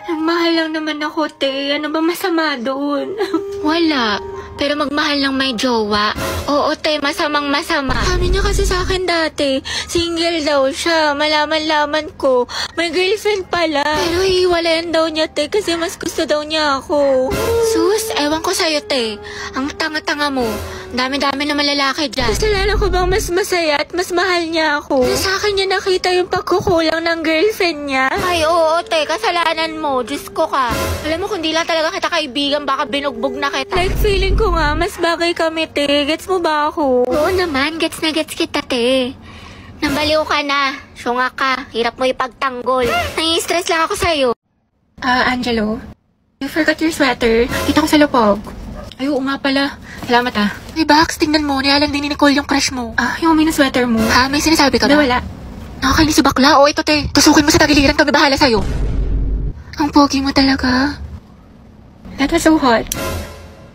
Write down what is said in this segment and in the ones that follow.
Mahal lang naman ako, te. Ano ba masama doon? Wala. Pero magmahal lang may jowa. Oo, te, masamang masama. Sabi niya kasi sa akin dati, single daw siya. Malaman-laman ko, may girlfriend pala. Pero hiwalayan daw niya, te, kasi mas gusto daw niya ako. Sus, ewan ko sa'yo, te. Ang tanga-tanga mo. Dami-dami naman lalaki dyan. Kasalanan ko bang mas masaya at mas mahal niya ako? Na sa akin niya nakita yung pagkukulang ng girlfriend niya. Ay, oo, te, kasalanan mo. Diyos ko ka. Alam mo, kung di lang talaga kita kaibigan, baka binugbog na kita. Like, feeling ko nga, mas bagay kami, te. Gets mo ba ako? Oo naman, gets na gets kita, te. Nambaliw ka na. Syunga ka. Hirap mo ipagtanggol. Nai-stress lang ako sa'yo. Angelo, you forgot your sweater. Kita ko sa lupog. Ay, oo nga pala. Salamat Ay, Bax, tingnan mo. Nialang din ni Nicole yung crush mo. Yung may sweater mo. Ha? May sinasabi ka ba? Wala. Nakakainis si bakla. O, ito, te. Tusukin mo sa tagiliran. Kami bahala sa'yo. Ang pogi mo talaga. That was so hot.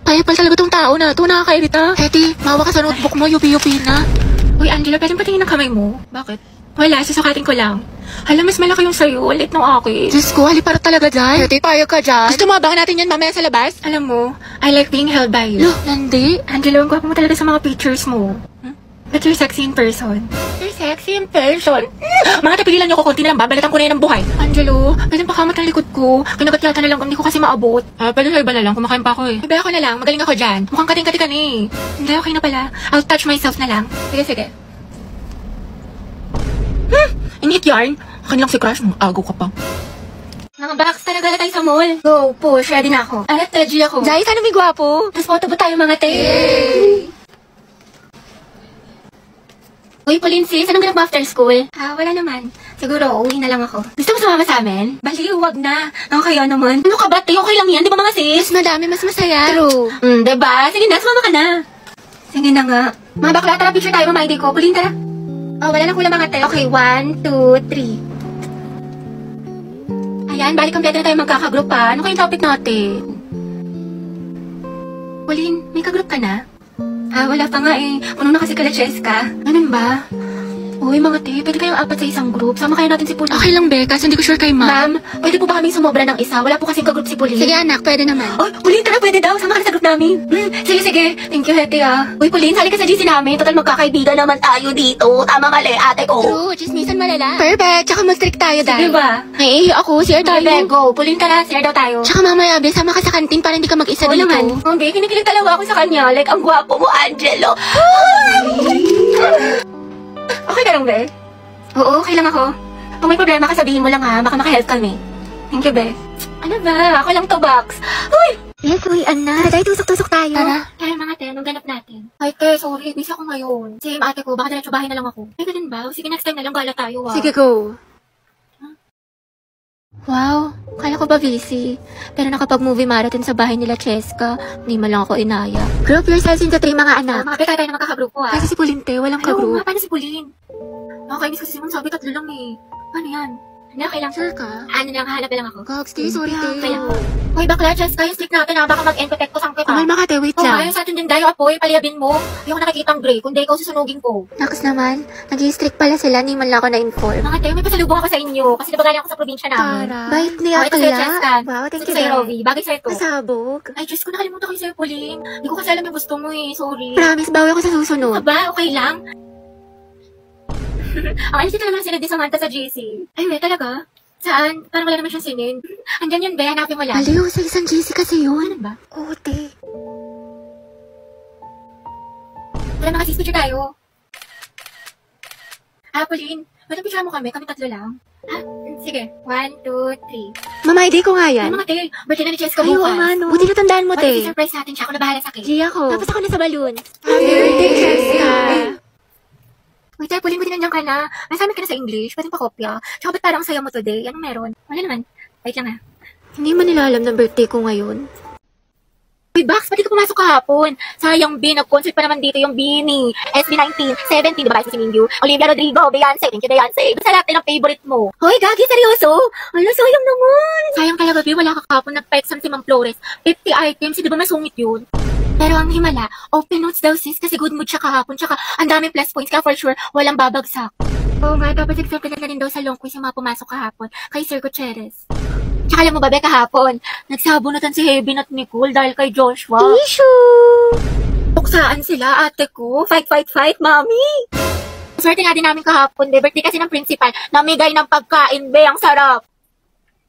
Kaya pala talaga tong tao na ito. Nakakairita. Hetty, mawa ka sa notebook mo. Yupi-yupi na. Uy, Angelo, pwede patingin ng kamay mo? Bakit? Wala, susukatin ko lang. Alam, mas malaki yung sa'yo. Ulit ng akin. Diyos ko, hali para talaga dyan. Hetty, payag ka dyan. Gusto mo abangan natin yan mamaya sa labas? Alam mo, I like being held by you. Loh, Nandi. Angelo, ang gwapo mo talaga sa mga pictures mo. But you're sexy in person. You're sexy in person. Mga tapigilan niyo ko, konti na lang, babalatan ko na yan ng buhay. Angelo, pwede pakamat ng likod ko. Kinagat yata na lang kung hindi ko kasi maabot. Pwede sa iba na lang, kumakain pa ako eh. Iba ako na lang, magaling ako dyan. Mukhang kating-kati ka na eh. Hindi, okay na pala. I'll touch myself na lang. Sige, sige. Iniit yarn. Akin lang si crush mo, agaw ka pa. Mga Bax, talaga na tayo sa mall. Go, push, ready na ako. Alat, ready ako. Jai, sana may gwapo. Tapos photo ba tayo mga te? Uy, Pauline sis, anong ganap mo after school? Wala naman. Siguro, uwi na lang ako. Gusto mo sumama sa amin? Baliw, wag na. Nakakaya naman. Ano ka ba, te? Okay lang yan, di ba mga sis? Mas madami, mas masaya. True. Diba? Sige na, sumama ka na. Sige na nga. Mga bakla, tara, picture tayo, mama ID ko. Pauline, tara. Wala na kulang mga te. Okay, 1, 2, 3. Ayan, balik kompleto na tayo magkakagroup pa. Ano kayong topic natin? Pauline, may kagroup ka na? Wala pa nga eh. Puno na kasi kala Cheska. Ganun ba? Uy, mga te, pwede kayong apat sa isang group. Sama kayo natin si Pauline. Okay lang, be, kasi hindi ko sure kay Ma'am, pwede po ba kaming sumobra ng isa? Wala po kasing kagroup si Pauline. Sige, anak, pwede naman. Oh, Pauline, tara, pwede daw. Sama ka na sa group namin. Sige, sige. Thank you, Hetty, Uy, Pauline, sali ka sa GC namin. Total, magkakaibigan naman tayo dito. Tama mali, ate ko. True, chismisan malala. Perfect, tsaka mag-strict tayo, dahil. Sige ba? Ay, ako, share tayo. Bebe, go. Pauline, tara, share daw tayo. Tsaka mamaya, be, sama ka sa kantin para hindi ka mag-isa Oo dito. naman. Be, kinikilig talaga ako sa kanya. Like, ang gwapo mo, Angelo. Okay ka lang, be? Oo, okay lang ako. Kung may problema ka, sabihin mo lang baka maka-help kami. Thank you, be. Ano ba? Ako lang to, Box. Uy! Yes, uy, Anna. Tara, tusok-tusok tayo. Tara. Kaya mga te, anong ganap natin? Ay, te, sorry. Busy ako ngayon. Same ate ko, baka diretso bahay na lang ako. Ay, ganun ba? Sige, next time na lang gala tayo, Sige, go. Wow, kala ko ba busy? Pero nakapag-movie marathon sa bahay nila Cheska, hindi man lang ako inaya. Group yourselves into 3 mga anak. Mga pe, tayo na magkakagrupo, Kasi si Pauline, te, walang Ay, oo ka-group. nga, paano si Pauline? Nakakainis kasi si Mom, sabi 3 lang eh. Ano yan? Hindi, okay lang. Sure ka? Ano lang, hahanap lang ako. Gogs, te, sorry, te. Kaya ako. Hoy, bakla, Cheska, yung stick natin baka mag-end-protect ko sang kita. Kumalma ka, te, wait Oh, lang. ayaw sa atin din dayo, apoy, paliyabin mo. Ayoko nakikita ang gray, kundi ikaw susunugin ko. Naks naman, nag-i-strict pala sila, hindi man lang ako na-inform. Mga te, may pasalubong ako sa inyo, kasi diba galing ako sa probinsya namin. Bait niya Oh, ito sa'yo, kaya. Cheska. Wow, thank Ito you, sa'yo, Dad. Rovi. Bagay sa'yo to. Pasabog. Ay, Diyos ko, nakalimutan ko yung sa'yo, Pauline. Hindi ko kasi alam yung gusto mo eh, sorry. Promise, bawi ako sa susunod. Aba, okay lang? Ay, hindi talaga sila di Samantha sa GC. Ay, we, talaga? Saan? Parang wala naman siyang sinin. Andyan yun, be. Hanapin mo lang. Aliw, sa isang GC kasi yun. Ano ba? Oo, te. Wala mga sis, picture tayo. Pauline, pwede picture mo kami? Kami 3 lang. Sige. 1, 2, 3. Mama, ID ko nga Ay, yan. mga te, birthday na ni Cheska Ay, oo, bukas. ano. Buti natandaan mo, te. Surprise natin siya. Ako na bahala sa akin. Gia ko. Tapos ako na sa balloon. Happy birthday, Cheska. Wait, Pauline, buti nandiyan ka na. Nasabi ka na sa English. Pwede pa kopya. Tsaka ba't parang ang saya mo today? Anong meron? Wala naman. Wait lang Hindi man nila alam ng birthday ko ngayon. Uy, Bax, pati ka pumasok kahapon. Sayang, B, nag-concert pa naman dito yung Bini. SB19, 17, diba si Mingyu? Olivia Rodrigo, Beyonce, thank you, Beyonce. Basta lahat ng favorite mo. Hoy, Gagi, seryoso? Ano, sayang naman. Sayang talaga, B, wala ka kahapon. Nag-pa-exam si Mang Flores. 50 items, di ba masungit yun? Pero ang himala, open notes daw sis kasi good mood siya kahapon. Tsaka ang daming plus points kaya for sure walang babagsak. Oo nga, dapat accepted na rin daw sa long quiz yung mga pumasok kahapon kay Sir Gutierrez. Tsaka Alam mo ba, Be, kahapon, nagsabunutan si Heaven at Nicole dahil kay Joshua. Issue! Tuksaan sila, ate ko. Fight, fight, fight, mami! Swerte nga din namin kahapon, Be. Birthday kasi ng principal. Namigay ng pagkain, Be. Ang sarap.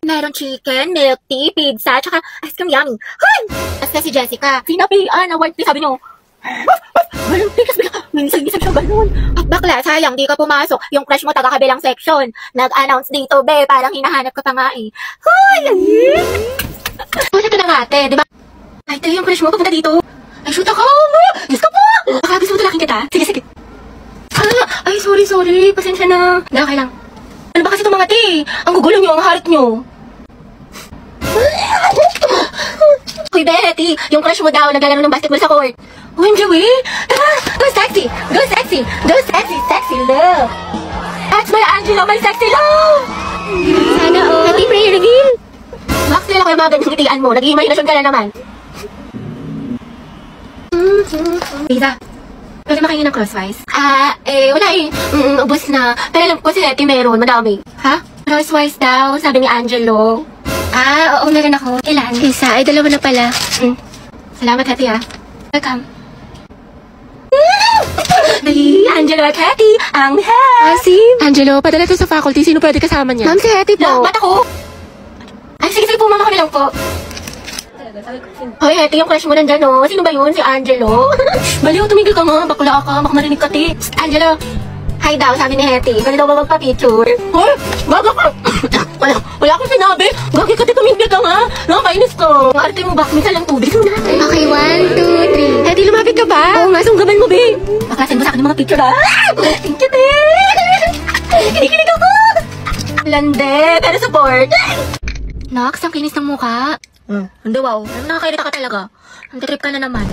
Meron chicken, milk tea, pizza, tsaka ice cream yummy. Hoy! Tapos si Jessica. Sinabihan, award tea, sabi nyo. Walang tikas, minsan siya ganun. At bakla, sayang, di ka pumasok. Yung crush mo taga-kabilang section. Nag-announce dito, Be, parang hinahanap ka pa nga eh. Hoy, ayun! Wala ka na nga, ate, di ba? Ay, te, yung crush mo, papunta dito. Ay, shoot ako! Diyos ka po! Baka gusto mo talaking kita. Sige, sige. Ay, sorry. Pasensya na. Okay lang. Ano ba kasi itong mga te? Ang gugulo nyo, ang harit nyo. Hoy, Betty, yung crush mo daw naglalaro ng basketball sa court. Uy, Joey, tara, go sexy, sexy love. That's my Angelo, my sexy love. Sana all. Happy prayer reveal! Max, nila ko yung mga ganyan ngitian mo. Nag-imaginasyon ka na naman. Lisa, pwede makingin ng crosswise? Wala eh. Ubus na. Pero alam ko si Hetty meron, madami. Ha? Crosswise daw, sabi ni Angelo. Oo, meron ako. Ilan? Isa, ay dalawa na pala. Salamat, Hetty, ha. Welcome. Ay, Angelo at Hetty, ang head! Asim! Angelo, padala to sa faculty. Sino pwede kasama niya? Ma'am, si Hetty po. Ba't ako? Ay, sige po, mama kami lang po. Hoy, Hetty, yung crush mo nandyan, no? Sino ba yun? Si Angelo? Baliw, tumigil ka nga. Bakla ka. Baka marinig ka, ti. Angelo, hi daw, sabi ni Hetty. Pwede daw ba magpa-picture? Hoy, baga ka. Wala akong sinabi. Gagi ka, ti, tumigil ka nga. Nakakainis ka. Ang arte mo ba? Minsan lang tubig. Okay, 1, 2, 3. Hetty, lumapit ka ba? Oo nga, sunggaban mo, be. Baka send mo sa akin yung mga picture, ha? Thank you, te. Kinikilig ako. Lande, pero support. Nox, ang kinis ng mukha. Hindi, wow. Nakakairita ka talaga. Nag-trip ka na naman.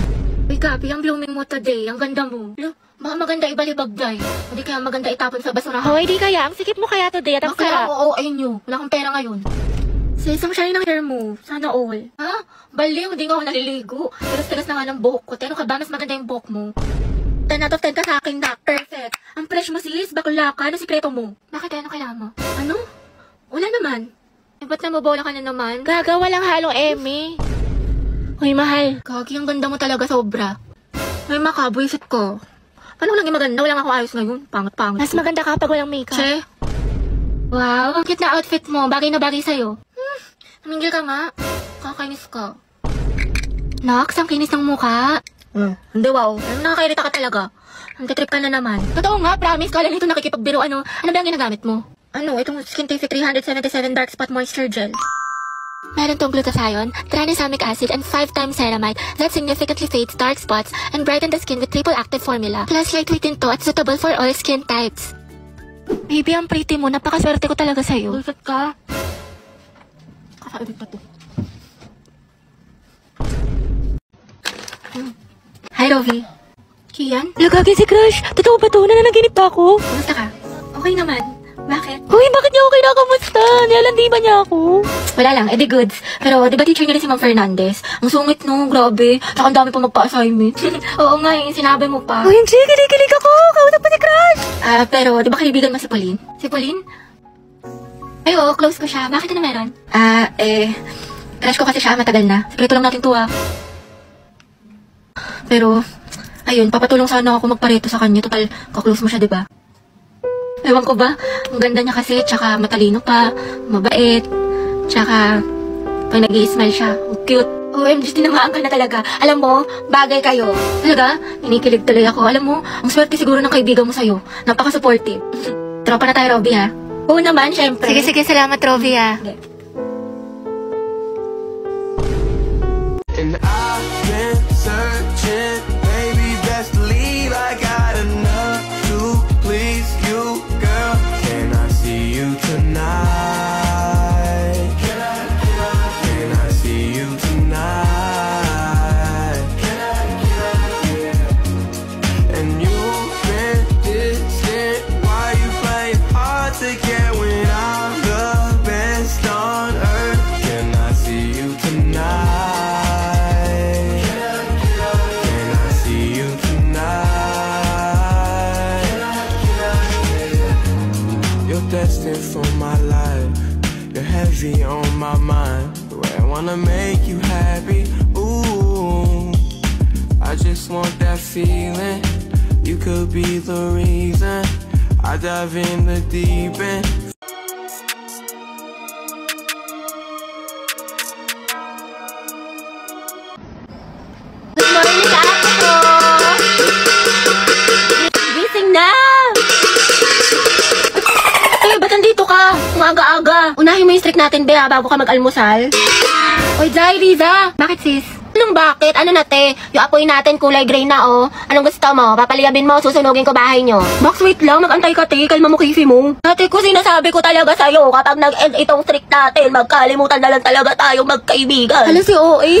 Uy, Gabi, ang blooming mo today. Ang ganda mo. Baka maganda ibalibag day. Hindi kaya maganda itapon sa basurahan. Hoy, di kaya. Ang sikip mo kaya today at ang sarap. Oo, ayun nyo. Wala kang pera ngayon. Sis, ang shiny ng hair mo. Sana all. Ha? Baliw, hindi nga ako naliligo. Tigas-tigas na nga ng buhok ko. Pero ka ba, mas maganda yung buhok mo. 10 out of 10 ka sa akin, Doc. Perfect. Ang fresh mo, sis. Bakla ka. Ano sikreto mo? Bakit ano kailangan mo? Ano? Wala naman. Eh, ba't namobola ka na naman? Gaga, walang halong eme. Hoy, mahal. Gagi, ang ganda mo talaga sobra. Ay, makabuisit ko. Paano lang maganda? Wala nga ako ayos ngayon. Pangit-pangit. Mas maganda ka pag walang makeup. Che? Wow, ang cute na outfit mo. Bagay na bagay sa'yo. Namingil ka nga. Kakainis ka. Nox, ang kinis ng mukha. Hindi, wow. Nakakairita ka talaga. Nag-trip ka na naman. Totoo nga, promise. Kala nito nakikipagbiro. Ano ba ang ginagamit mo? Itong Skintific 377 Dark Spot Moisture Gel. Meron tong glutathione, tranexamic acid, and 5 times ceramide that significantly fades dark spots and brighten the skin with triple active formula. Plus, lightweight to at suitable for all skin types. Baby, ang pretty mo. Napakaswerte ko talaga sa'yo. Perfect ka. Kakaibig pa to. Hi, Rovi. Kian? Lagagi si Crush. Totoo ba to? Nananaginip pa ako? Kumusta ka? Okay naman. Bakit? Hoy, bakit niya ako kinakamusta? Nilalandi ba niya ako? Wala lang, edi goods. Pero, di ba teacher niya rin si Ma'am Fernandez? Ang sungit no, grabe. Tsaka ang dami pa magpa-assignment. Oo nga, sinabi mo pa. Hoy, Angie, kilig ako. Kausap pa ni Crush. Pero, di ba kaibigan mo si Pauline? Si Pauline? Ay, oo, close ko siya. Bakit na meron? Crush ko kasi siya, matagal na. Sekreto lang natin to, Pero, ayun, papatulong sana ako magpareto sa kanya. Total, kaklose mo siya, di ba? Ewan ko ba, ang ganda niya kasi, tsaka matalino pa, mabait, tsaka pag nag-i-smile siya, cute. OMG, tinamaan ka na talaga. Alam mo, bagay kayo. Talaga, inikilig tuloy ako. Alam mo, ang swerte siguro ng kaibigan mo sa'yo. Napaka-supportive. Tropa na tayo, Robby, ha? Oo naman, syempre. Sige, salamat, Robby, ha? And I've been searching, baby, best believe I got enough to please you, girl. Can I see you tonight? Can I see you tonight? And you've been distant, why you playing hard to get when I'm the best on earth? Can I see you tonight? Destined for my life, you're heavy on my mind. wanna make you happy. Ooh, I just want that feeling. You could be the reason I dive in the deep end. Good morning, ate ko! Gising na! Eh, ba't nandito ka? Umaga-aga. Unahin mo yung streak natin, Bea, bago ka mag-almusal. Oy, Jai, Riza. Bakit, sis? Anong bakit? Ano na, te? Yung apoy natin kulay gray na, oh. Anong gusto mo? Papaliyabin mo, susunugin ko bahay nyo. Box, wait lang. Mag-antay ka, te. Kalma mo, Kifi mo. Ate ko, sinasabi ko talaga sa'yo, kapag nag-end itong streak natin, magkalimutan na lang talaga tayong magkaibigan. Alam si OA.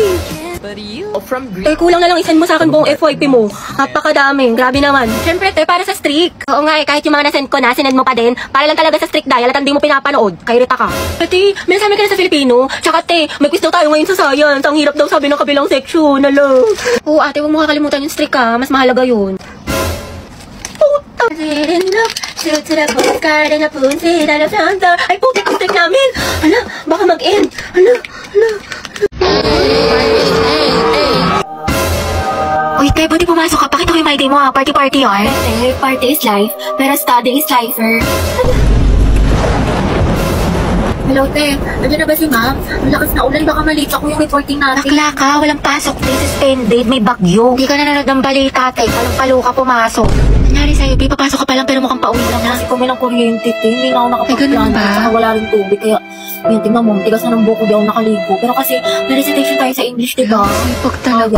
Eh, kulang na lang isend mo sa akin buong FYP mo. Napakadaming. Grabe naman. Siyempre, te, para sa streak. Oo nga, eh, kahit yung mga nasend ko na, sinend mo pa din. Para lang talaga sa streak dial at hindi mo pinapanood. Kay Rita ka. Ate, may nasabi ka na sa Filipino. Tsaka, te, may quiz daw tayo ngayon sa science. Ang hirap daw sabi ng kabilang section. Alam. Oo, ate, huwag mo kakalimutan yung streak, ha. Mas mahalaga yun. Puta. Shoot to the postcard and a punsit and a planter. Ay, putik ang streak namin. Hala, baka mag-end. Hala. Uy, te, buti pumasok ka. Pakita ko yung my day mo, ha? Party-party, ha? Te, party is life, pero study is lifer. Hello, te. Nandiyan na ba si ma'am? Ang lakas na ulan, baka malate ako yung reporting natin. Bakla ka, walang pasok, te. Suspended, may bagyo. Hindi ka nanonood ng balita, te. Palang-palo ka pumasok. Nangyari sa'yo, be, papasok ka pa lang pero mukhang pauwi lang. Kasi kung may lang kuryente, te. Hindi na ako nakapag-plan. Saka wala rin tubig, kaya... Yan, tingnan mo, tigas na ng buko, di ako nakaligo. Pero kasi, may recitation tayo sa English, diba? Ay, pag talaga.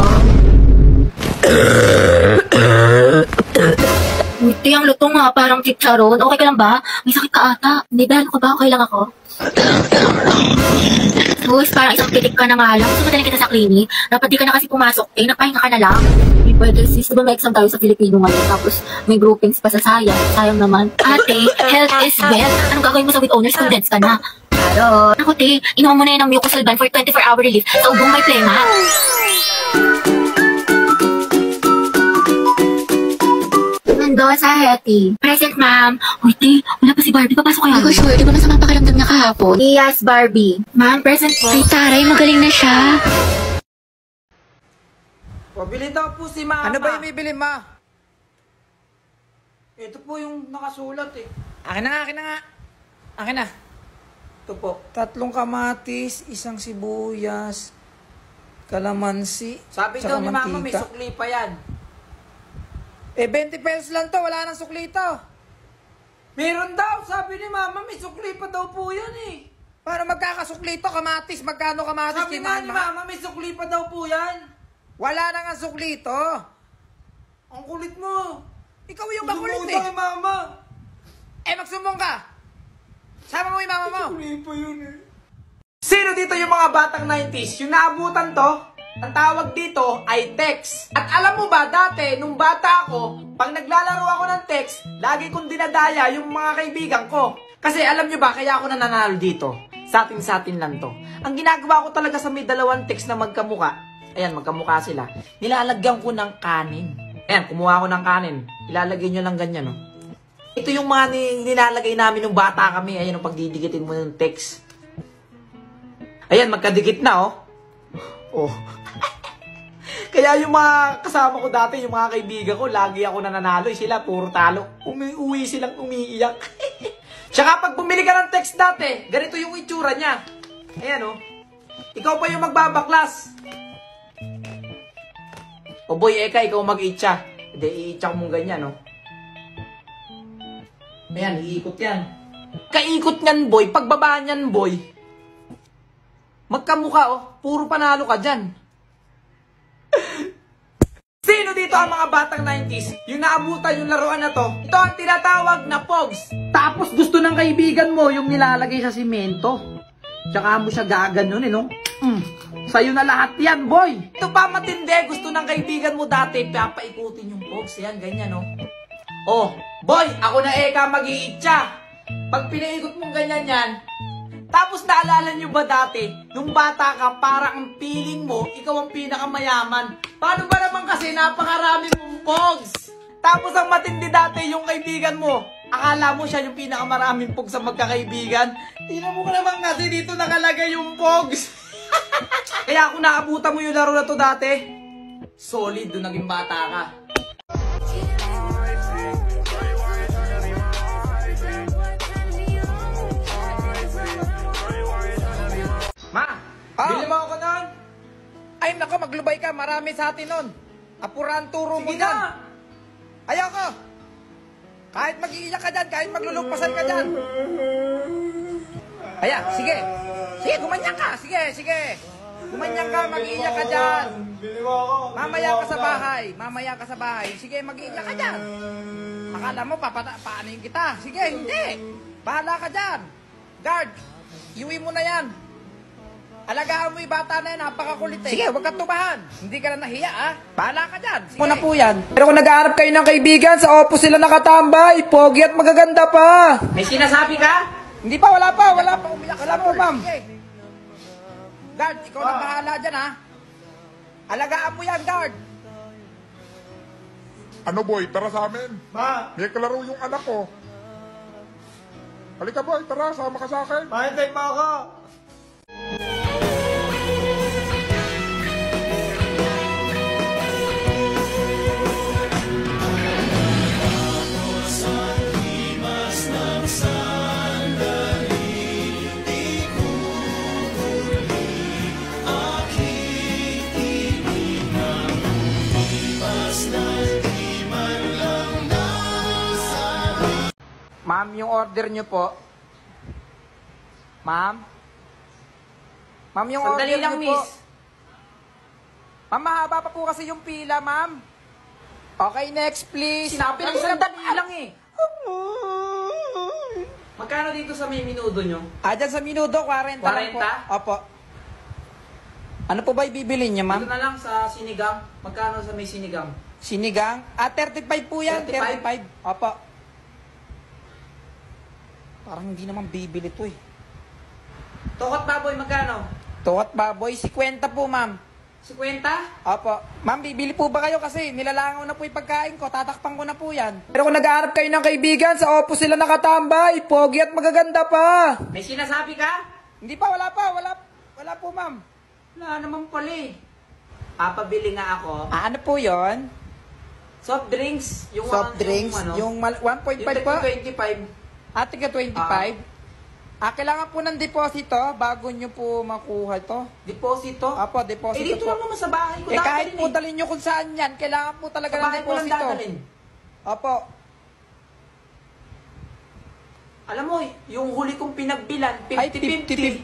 Uy, ang lutong nga, parang chicharon. Okay ka lang ba? May sakit ka ata. Hindi ba? Ano ka ba? Okay lang ako? Sus, parang isang pitik ka na nga lang. Gusto mo kita sa clinic? Dapat di ka na kasi pumasok. Eh, napahinga ka na lang. Hindi pwede, sis. Diba may exam tayo sa Filipino ngayon? Tapos, may groupings pa sa sayang. Sayang naman. Ate, health is wealth. Anong gagawin mo sa with owner students ka na? Claro. Ako, te, inuha mo na yun ng Mucosolvan for 24-hour relief sa ubong may plema. Nando sa Hetty. Present, ma'am. Uy, te, wala pa si Barbie. Papasok kaya? Hindi ko sure. Di ba masamang pakiramdam niya kahapon? Yes, Barbie. Ma'am, present po. Ay, taray, magaling na siya. Pabili daw po si Mama. Ano ba yung bibili, ma? Ito po yung nakasulat eh. Akin na nga, akin na nga. Akin na. Ito po. 3 kamatis, 1 sibuyas, kalamansi, Sabi tsaka daw ni Mama may mantika. sukli pa yan. Eh, 20 pesos lang to. Wala nang sukli to. Meron daw. Sabi ni Mama may sukli pa daw po yan eh. Paano magkakasukli to? Kamatis. Magkano kamatis Sabi kay nga ni mama? Mama may sukli pa daw po yan. Wala na nga sukli to. Ang kulit mo. Ikaw yung makulit Sumuot eh. kay Mama. Eh, magsumbong ka. Sama mo yung mama mo. Sukli pa yun eh. Sino dito yung mga batang 90s? Yung naabutan to? Ang tawag dito ay text. At alam mo ba, dati, nung bata ako, pag naglalaro ako ng text, lagi kong dinadaya yung mga kaibigan ko. Kasi alam nyo ba, kaya ako nananalo dito. Sa atin lang to. Ang ginagawa ko talaga sa may dalawang text na magkamuka, ayan, magkamuka sila, nilalagyan ko ng kanin. Ayan, kumuha ko ng kanin. Ilalagay nyo lang ganyan, no? Ito yung mga nilalagay namin nung bata kami. Ayan, yung pagdidikitin mo yung text. Ayan, magkadikit na, oh. Oh. Kaya yung mga kasama ko dati, yung mga kaibigan ko, lagi ako nananalo. Sila, puro talo. Uwi silang umiiyak. Tsaka pag bumili ka ng text dati, ganito yung itsura niya. Ayan, oh. Ikaw pa yung magbabaklas. O boy, eka, ikaw mag-itcha. Hindi, i-itcha mo ganyan, oh. Ayan, iikot yan. Kaikot niyan, boy. Pagbaba niyan, boy. Magkamukha, oh. Puro panalo ka dyan. Sino dito ang mga batang 90s? Yung naabutan yung laruan na to. Ito ang tinatawag na Pogs. Tapos gusto ng kaibigan mo yung nilalagay sa simento. Tsaka mo siya gaganon, no? Sa'yo na lahat yan, boy. Ito pa matindi. Gusto ng kaibigan mo dati, papaikutin yung Pogs. Yan, ganyan, no? Oh, boy, ako na eka mag-iitsa. Pag pinaikot mong ganyan yan, tapos naalala nyo ba dati, nung bata ka, parang ang feeling mo, ikaw ang pinakamayaman. Paano ba naman kasi napakarami mong Pogs? Tapos ang matindi dati, yung kaibigan mo, akala mo siya yung pinakamaraming Pogs sa magkakaibigan. Tingnan mo ka naman kasi dito nakalagay yung Pogs. Kaya kung naabutan mo yung laro na to dati, solid doon naging bata ka. Ma, bili mo ako nun. Ay, nako, maglubay ka. Marami sa atin nun. Apuran turo mo Sige dyan. na. Ayoko. Kahit mag-iiyak ka dyan, kahit maglulugpasan ka dyan. Aya, sige. Sige, gumanyan ka. Sige, sige. Gumanyan ka, mag-iiyak ka dyan. Mamaya ka sa bahay. Mamaya ka sa bahay. Sige, mag-iiyak ka dyan. Akala mo, paanayin kita. Sige, hindi. Bahala ka dyan. Guard, iuwi mo na yan. Alagaan mo yung bata na yan, napakakulit eh. Sige, huwag kang tumahan. Hindi ka na nahiya, ah. Bahala ka dyan. Sige. Muna po yan. Pero kung nag-aarap kayo ng kaibigan, sa Oppo sila nakatambay. Pogi at magaganda pa. May sinasabi ka? Hindi pa, wala pa. Umiyak wala po, ma'am. Guard, ikaw na bahala dyan, ha. Alagaan mo yan, guard. Ano boy, tara sa amin. Ma, May kalaro yung anak ko. Halika boy, tara, sama ka sa akin. mahintay mo ako. Ma'am, yung order nyo po. Ma'am? Ma'am, yung Sandali order lang, nyo po. miss. Ma'am, mahaba pa po kasi yung pila, ma'am. Okay, next please. Sinabi lang sandali lang eh. Magkano dito sa may minudo nyo? Dyan sa minudo, 40 lang po. 40? Opo. Ano po ba ibibili niya, Dito ma'am? na lang sa sinigang. Magkano sa may sinigang? Sinigang? 35 po yan. 35? 35. Opo. Parang hindi naman bibili to eh. Tokot baboy, magkano? Tuwat baboy, 50 po, ma'am. 50? Opo. Ma'am, bibili po ba kayo kasi nilalangaw na po yung pagkain ko. Tatakpan ko na po yan. Pero kung nag-aarap kayo ng kaibigan, sa Oppo sila nakatambay. Pogi at magaganda pa. May sinasabi ka? Hindi pa, wala pa. Wala po, ma'am. Wala naman pala eh. Papabili nga ako. Ano po yon? Soft drinks. Yung Soft drinks? Yung, Yung 1.5 po? 25. Tika 25? Kailangan po ng deposito bago nyo po makuha to. Deposito? Apo, deposito dito po. lang naman sa bahay ko. Kahit dadalhin po eh. dalhin nyo kung saan yan, kailangan po talaga Sa ng bahay ko lang deposito. dadalhin. Opo. Alam mo, yung huli kong pinagbilan, 50-50. Ay,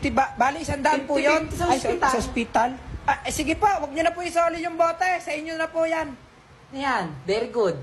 50-50 ba? Bali, 100 po yun. 50-50 sa Ay, ospital. sa ospital. Sige pa, wag nyo na po isoli yung bote. Sa inyo na po yan. Ayan, very good.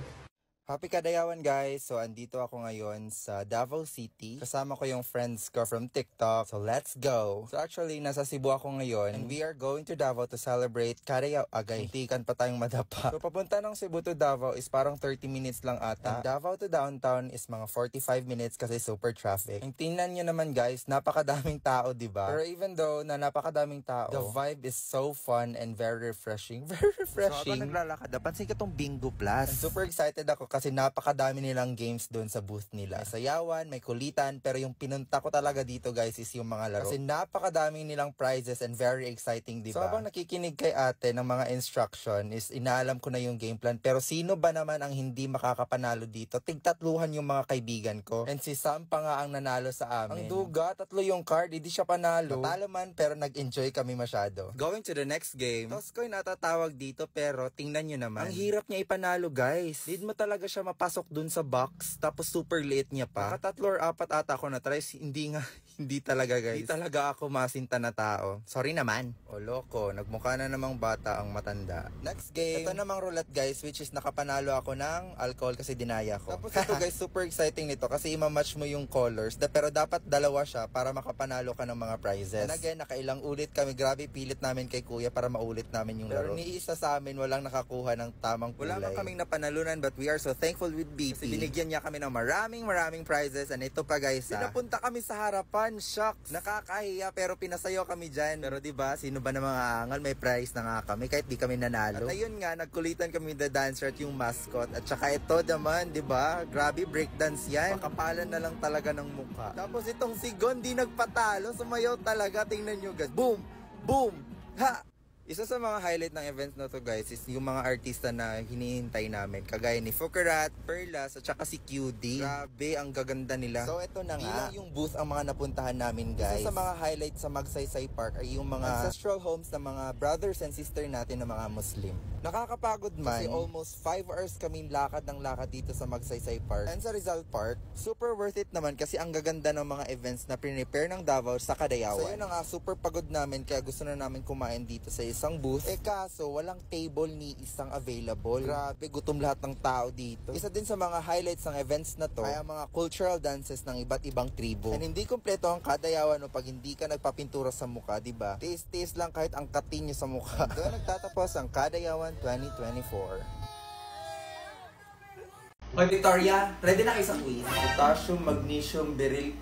Happy Kadayawan guys! So andito ako ngayon sa Davao City. Kasama ko yung friends ko from TikTok. So let's go! So actually, nasa Cebu ako ngayon. And we are going to Davao to celebrate Kadayaw Agay. Muntikan pa tayong madapa. So papunta ng Cebu to Davao is parang 30 minutes lang ata. And Davao to downtown is mga 45 minutes kasi super traffic. And tingnan nyo naman guys, napakadaming tao, diba? Pero even though na napakadaming tao, the vibe is so fun and very refreshing. Very refreshing. So ako naglalakad, napansin ko tong Bingo Plus. And super excited ako kasi napakadami nilang games doon sa booth nila. May sayawan, may kulitan, pero yung pinunta ko talaga dito guys is yung mga laro. Kasi napakadami nilang prizes and very exciting, diba? So habang nakikinig kay ate ng mga instruction is inaalam ko na yung game plan. Pero sino ba naman ang hindi makakapanalo dito? Tigtatluhan yung mga kaibigan ko. And si Sam pa nga ang nanalo sa amin. Ang duga, 3 yung card, hindi siya panalo. Natalo man, pero nag-enjoy kami masyado. Going to the next game. Toscoy natatawag dito, pero tingnan nyo naman. Ang hirap niya ipanalo guys. Need mo talaga siya pasok dun sa box, tapos super liit niya pa. Naka 3 or 4 ata ako na try, hindi talaga guys. Hindi talaga ako masinta na tao. Sorry naman. O loko, nagmukha na namang bata ang matanda. Next game. Ito namang roulette guys, which is nakapanalo ako ng alcohol kasi dinaya ko. Tapos ito guys, super exciting nito kasi ima-match mo yung colors, pero dapat dalawa siya para makapanalo ka ng mga prizes. And again, nakailang ulit kami. Grabe, pilit namin kay kuya para maulit namin yung laro. Pero ni isa sa amin, walang nakakuha ng tamang kulay. Wala man kaming napanalunan, but we are so thankful with BP. Kasi binigyan niya kami ng maraming prizes. And ito pa guys, pinapunta kami sa harapan. Shucks, nakakahiya pero pinasayo kami dyan. Pero diba, sino ba namang aangal, may prize na nga kami kahit di kami nanalo. At ayun nga, nagkulitan kami the dancer at yung mascot. At saka ito naman, diba, grabe breakdance yan. Makapalan na lang talaga ng mukha. Tapos itong si Gon di nagpatalo, sumayaw talaga. Tingnan nyo guys, boom, boom, Ha! Isa sa mga highlight ng events na to guys is yung mga artista na hinihintay namin. Kagaya ni Fukerat, Perlas, at saka si QD. Grabe, ang gaganda nila. So ito na nga, yung booth ang mga napuntahan namin guys. Isa sa mga highlight sa Magsaysay Park ay yung mga ancestral homes ng mga brothers and sister natin na mga Muslim. Nakakapagod man kasi almost 5 hours kami lakad dito sa Magsaysay Park. And sa Rizal Park, super worth it naman kasi ang gaganda ng mga events na prepare ng Davao sa Kadayawan. So yun na nga, super pagod namin kaya gusto na namin kumain dito sa isang booth. Kaso walang table ni isang available. Grabe, gutom lahat ng tao dito. Isa din sa mga highlights ng events na to ay ang mga cultural dances ng iba't ibang tribo. And hindi kumpleto ang Kadayawan pag hindi ka nagpapintura sa mukha, diba? Tiis-tiis lang kahit ang katin nyo sa mukha. Doon nagtatapos ang Kadayawan 2024. Hoy Victoria, ready na kayo sa quiz? Potassium, magnesium, beryl.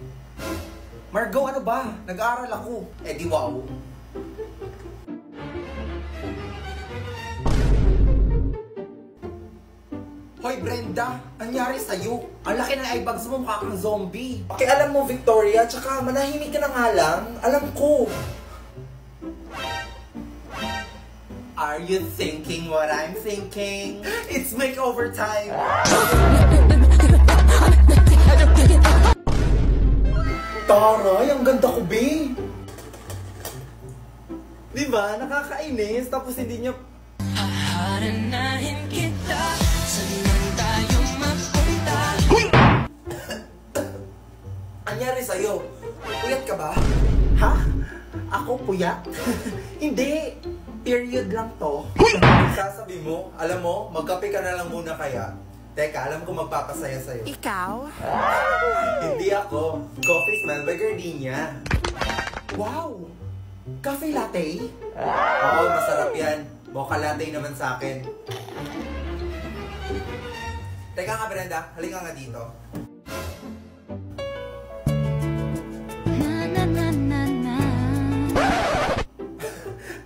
Margo, ano ba? Nag-aaral ako. Eh di wow. Hoy Brenda, nangyari sa'yo? Ang laki ng eyebags mo, mukha kang zombie. Alam mo Victoria, tsaka manahimik ka na nga lang. Alam ko. Are you thinking what I'm thinking? It's makeover time! Taray, ang ganda ko, be! Diba? Nakakainis. Tapos hindi niya... Haharanahin kita, saan tayo mapunta? Anyari sa'yo? Puyat ka ba? Ha? Ako puyat? Hindi. Period lang to. Sasabi mo, alam mo, magkape ka na lang muna kaya. Teka, alam ko magpapasaya sa'yo. Ikaw? Hindi ako. Coffee Smell by Gardenia. Wow! Cafe latte? Oo, masarap yan. Mocha latte naman sa akin. Teka nga Brenda, halika nga dito.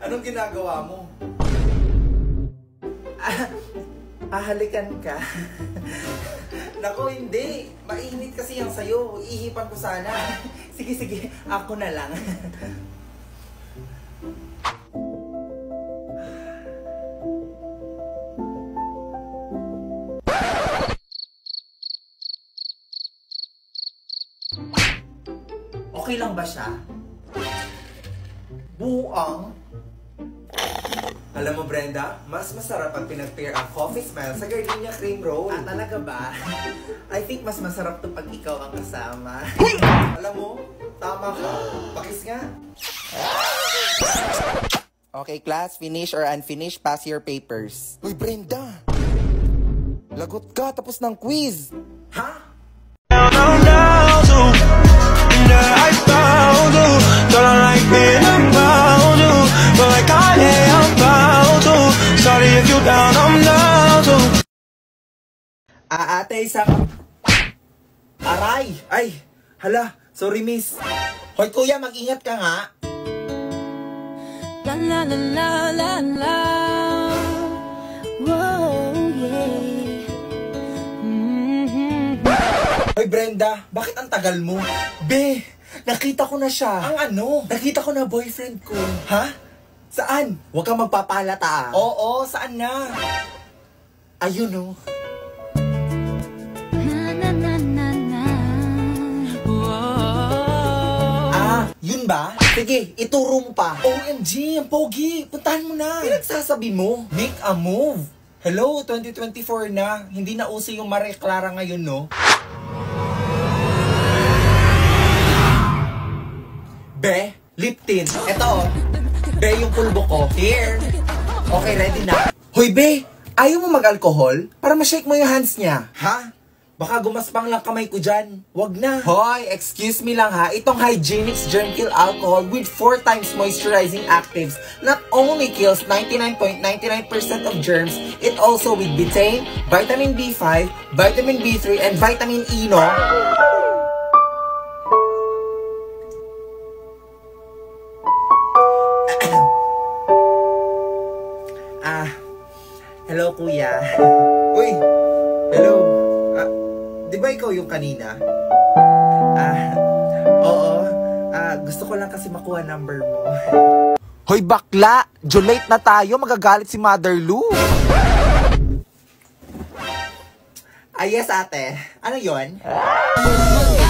Anong ginagawa mo? Halikan ka. Naku, hindi. Mainit kasi yan sa'yo. Ihipan ko sana. Sige, sige. Ako na lang. Okay lang ba siya? Buang. Alam mo Brenda, mas masarap pag pinag-pair ang Coffee Smile sa Gardenia Cream Roll. Ah, talaga ba? I think mas masarap to pag ikaw ang kasama. Alam mo, tama ka. Pakis nga. Okay class, finish or unfinished, pass your papers. Uy Brenda! Lagot ka tapos ng quiz. Ha? Ate, isang... Aray! Ay! Hala! Sorry miss. Hoy kuya, mag-ingat ka nga. La la la la la la. Whoa, yeah. Hoy Brenda, bakit ang tagal mo? Be, nakita ko na siya. Ang ano? Nakita ko na boyfriend ko. Ha? Saan? Huwag kang magpapalata ah. Oo, saan na? Ayun oh. Yun ba? Sige, ituro mo pa. OMG, ang pogi. Puntahan mo na. Pinagsasabi mo? Make a move. Hello, 2024 na. Hindi na uso yung Marie Clara ngayon, no? Be, lip tint. Eto oh. Be, yung pulbo ko. Here. Okay, ready na. Hoy, be! Ayaw mo mag-alcohol? Para ma-shake mo yung hands niya. Ha? Baka gumaspang lang kamay ko dyan. Wag na. Hoy, excuse me lang ha. Itong Hygienix Germ Kill Alcohol with 4 times moisturizing actives not only kills 99.99% of germs, it also with betaine, vitamin B5, vitamin B3, and vitamin E, no? Hello, kuya. Uy! Hello! Di ba ikaw yung kanina? Oo. Gusto ko lang kasi makuha number mo. Hoy bakla, late na tayo, magagalit si Mother Lou. Yes ate, ano yon? Mag